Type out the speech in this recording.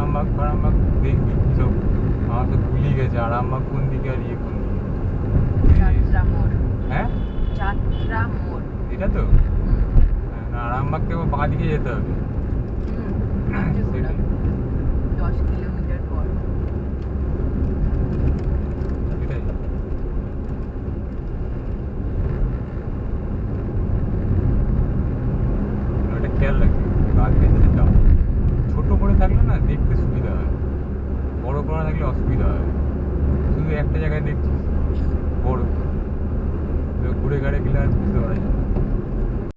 আরামবাগ ফারামবাগ দেখবি সব আমার তো ভুলিয়ে গেছে আরামবাগ কোন দিকে আর ইয়ে কোন দিকে। যাত্রা মোড়। হ্যাঁ যাত্রা মোড়। এটা তো না আরামবাগ থেকে বাঁ দিকে যেতে হবে। সেটাই 10 কিলোমিটার পর। সেটাই ওটা খেয়াল রাখবি বাঁ দিকে যেতে যাও ছোট করে থাকলে না দেখতে সুবিধা হয় বড় করে থাকলে অসুবিধা হয় শুধু একটা জায়গায় দেখছিস বড় ঘুরে ঘাড়ে গেলে আর বুঝতে পারা যায় না।